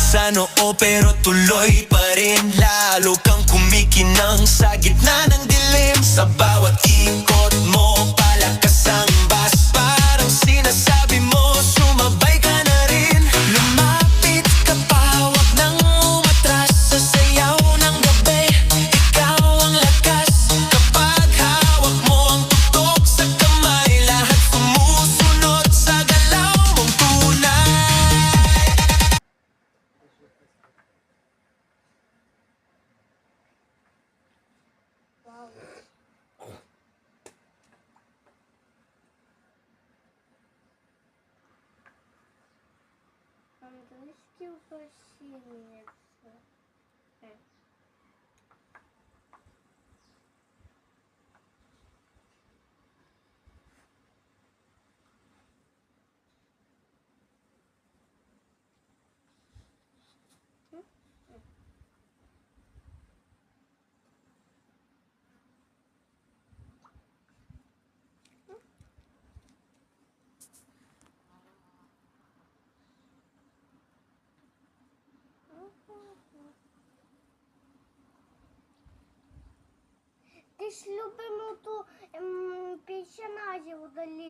sa noo pero tuloy pa rin. Lalo kang kumikinang sa gitna ng dilim. Sa bawat ikot mo, palakas ang bas. Parang sinasabi mo, sumabay ka na rin. Lumapit ka pa, wag nang umatras. Sa sayaw ng gabi, ikaw ang lakas. Kapag hawak mo ang tutok sa kamay, lahat sumusunod sa galaw mong tunay. Wow. Let's kill for minutes. Okay. Ти ж любимо ту персонажів удали